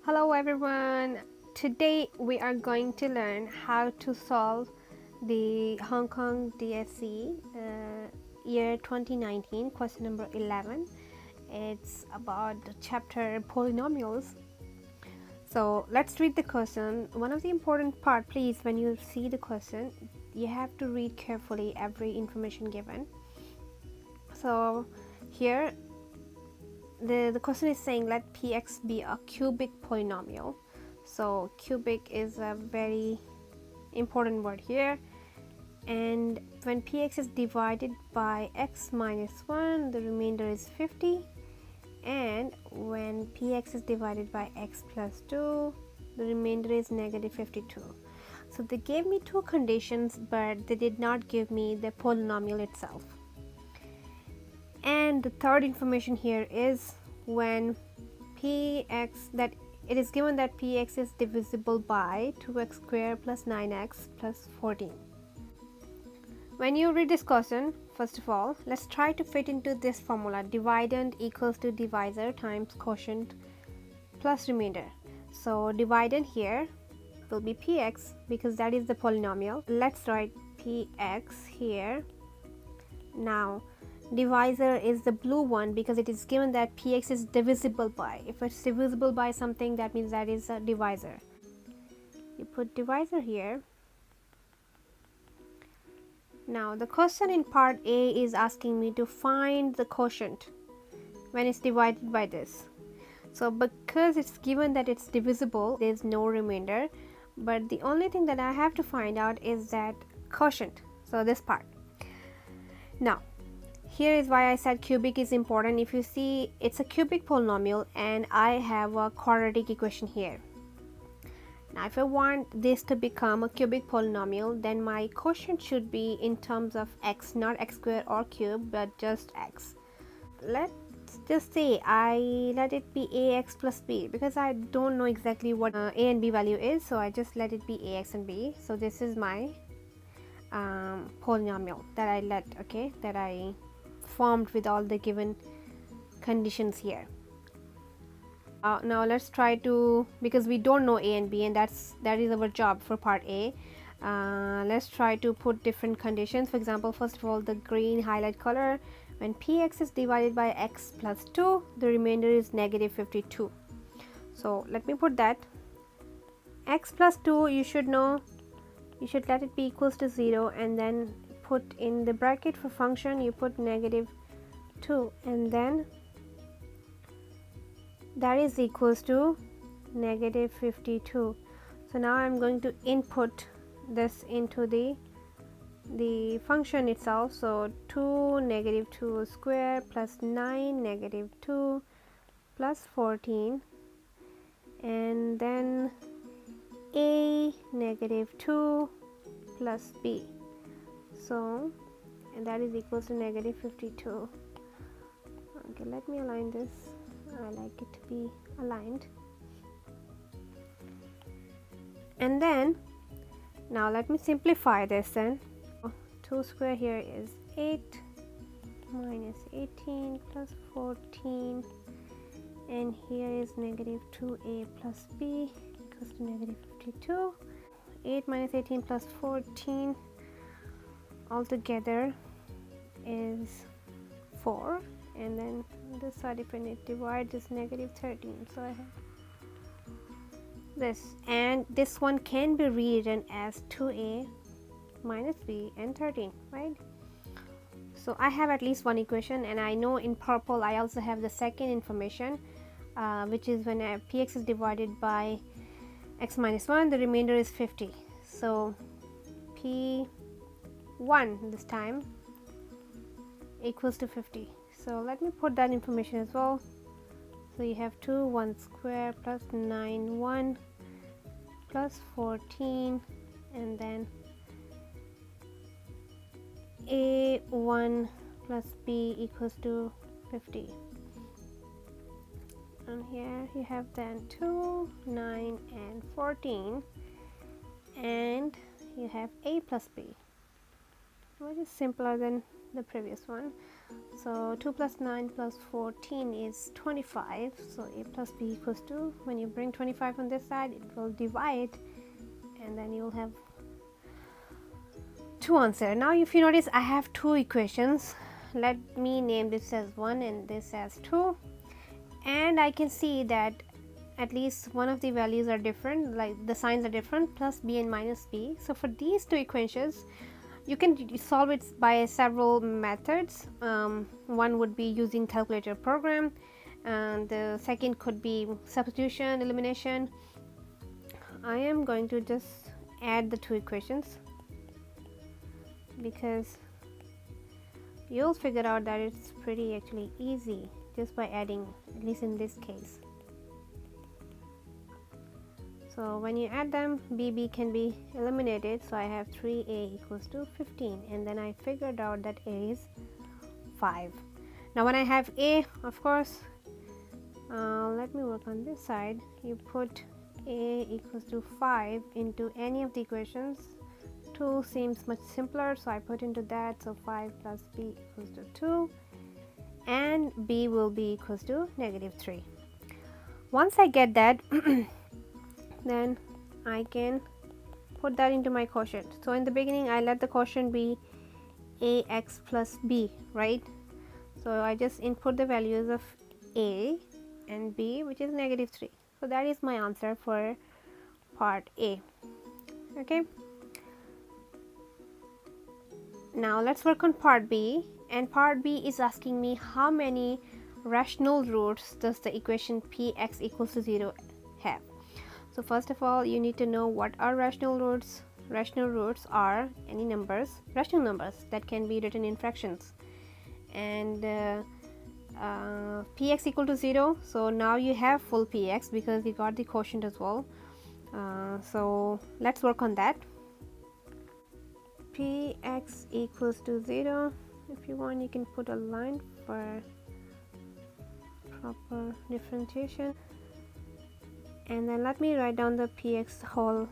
Hello everyone, today we are going to learn how to solve the Hong Kong DSE year 2019 question number 11. It's about the chapter Polynomials. So let's read the question. One of the important part, please, when you see the question, you have to read carefully every information given. So here the question is saying let px be a cubic polynomial. So cubic is a very important word here, and when px is divided by x minus 1, the remainder is 50, and when px is divided by x plus 2, the remainder is negative 52. So they gave me two conditions, but they did not give me the polynomial itself. And the third information here is when px, that it is given that px is divisible by 2x squared plus 9x plus 14. When you read this question, first of all, let's try to fit into this formula: dividend equals to divisor times quotient plus remainder. So dividend here will be px because that is the polynomial. Let's write px here. Now divisor is the blue one because it is given that px is divisible by. If it's divisible by something, that means that is a divisor. You put divisor here. Now the question in part A is asking me to find the quotient when it's divided by this. So because it's given that it's divisible, there is no remainder, but the only thing that I have to find out is that quotient, so this part. Now here is why I said cubic is important. If you see, it's a cubic polynomial and I have a quadratic equation here. Now if I want this to become a cubic polynomial, then my quotient should be in terms of x, not x squared or cube, but just x. Let's just say I let it be ax plus b because I don't know exactly what a and b value is, so I just let it be ax and b. So this is my polynomial that I formed with all the given conditions here. Now let's try to, because we don't know a and b, and that is our job for part A. Let's try to put different conditions. For example, first of all, the green highlight color, when px is divided by x plus 2, the remainder is negative 52. So let me put that. X plus 2, you should know, you should let it be equals to 0, and then put in the bracket for function, you put negative 2, and then that is equals to negative 52. So now I'm going to input this into the function itself. So 2 negative 2 square plus 9 negative 2 plus 14, and then a negative 2 plus b. So, and that is equals to negative 52. Okay, let me align this. I like it to be aligned. And then, now let me simplify this then. 2 square here is 8 minus 18 plus 14, and here is negative 2a plus b equals to negative 52. 8 minus 18 plus 14 altogether is 4, and then this side, if I divide, is negative 13. So I have this, and this one can be rewritten as 2a minus b and 13, right? So I have at least one equation, and I know in purple I also have the second information, which is when px is divided by x minus 1, the remainder is 50. So p1 this time equals to 50. So let me put that information as well. So you have 2 1 square plus 9 1 plus 14, and then a1 plus b equals to 50. And here you have then 2 9 and 14, and you have a plus b, which is simpler than the previous one. So 2 plus 9 plus 14 is 25. So a plus b equals 2. When you bring 25 on this side, it will divide, and then you'll have two answers. Now if you notice, I have two equations. Let me name this as 1 and this as 2, and I can see that at least one of the values are different, like the signs are different, plus b and minus b. So for these two equations, you can solve it by several methods. One would be using calculator program, and the second could be substitution, elimination. I am going to just add the two equations because you'll figure out that it's pretty actually easy just by adding, at least in this case. So when you add them, bb can be eliminated, so I have 3a equals to 15, and then I figured out that a is 5. Now when I have a, of course, let me work on this side. You put a equals to 5 into any of the equations. 2 seems much simpler, so I put into that, so 5 plus b equals to 2, and b will be equals to -3. Once I get that, then I can put that into my quotient. So in the beginning, I let the quotient be ax plus b, right? So I just input the values of a and b, which is -3. So that is my answer for part A. Okay. Now let's work on part B, and part B is asking me how many rational roots does the equation px equals to 0 have. So first of all, you need to know what are rational roots. Rational roots are any numbers, rational numbers that can be written in fractions, and px equal to 0. So now you have full px because we got the quotient as well. So let's work on that. Px equals to 0. If you want, you can put a line for proper differentiation, and then let me write down the px whole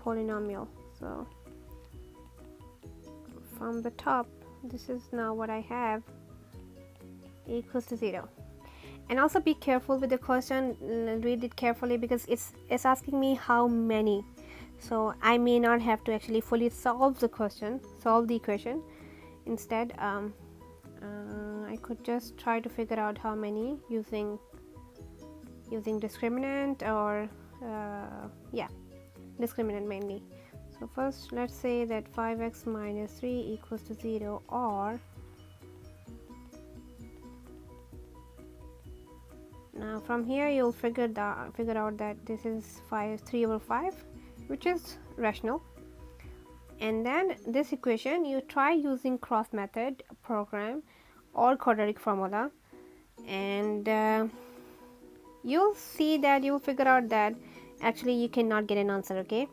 polynomial. So from the top, this is now what I have, equals to 0. And also be careful with the question, read it carefully because it's asking me how many. So I may not have to actually fully solve the equation. Instead, I could just try to figure out how many using discriminant, or discriminant mainly. So first, let's say that 5x minus 3 equals to 0, or now from here you'll figure out that this is 3 over 5, which is rational. And then this equation, you try using cross method, program, or quadratic formula, and you'll see that you'll figure out that actually you cannot get an answer. Okay,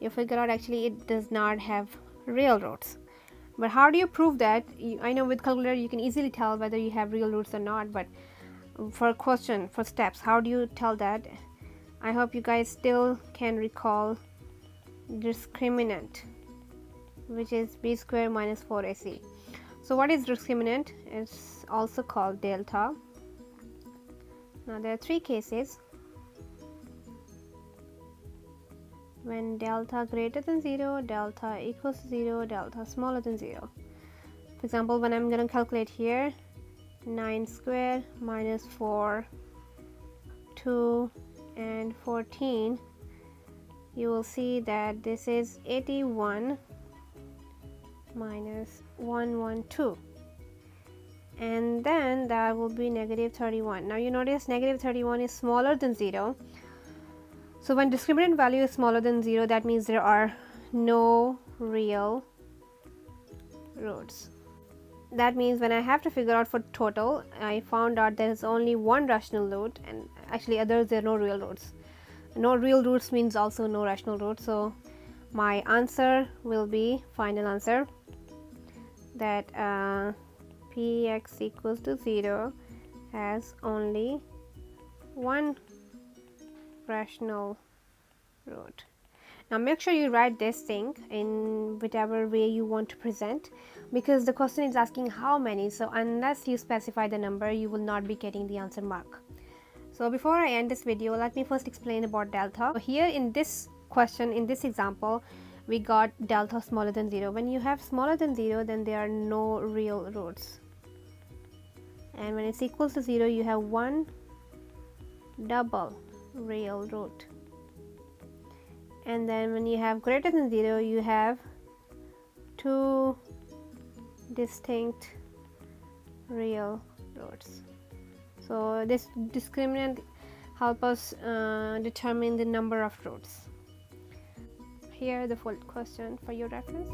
you figure out actually it does not have real roots. But how do you prove that? I know with calculator you can easily tell whether you have real roots or not, but for steps, how do you tell that? I hope you guys still can recall discriminant, which is b square minus 4ac. So what is discriminant? It's also called delta. Now there are three cases. When delta greater than 0, delta equals to 0, delta smaller than 0. For example, when I'm going to calculate here, 9 square minus 4, 2 and 14, you will see that this is 81 minus 112, and then that will be -31. Now you notice -31 is smaller than 0. So when discriminant value is smaller than 0, that means there are no real roots. That means when I have to figure out for total, I found out there is only one rational root, and actually others there are no real roots. No real roots means also no rational root. So my answer will be, final answer, that px equals to 0 has only one rational root. Now make sure you write this thing in whatever way you want to present, because the question is asking how many, so unless you specify the number you will not be getting the answer mark. So before I end this video, let me first explain about delta. So here in this question, in this example, we got delta smaller than 0. When you have smaller than 0, then there are no real roots, and when it's equals to 0 you have one double real root, and then when you have greater than 0 you have two distinct real roots. So this discriminant help us determine the number of roots. Here the full question for your reference.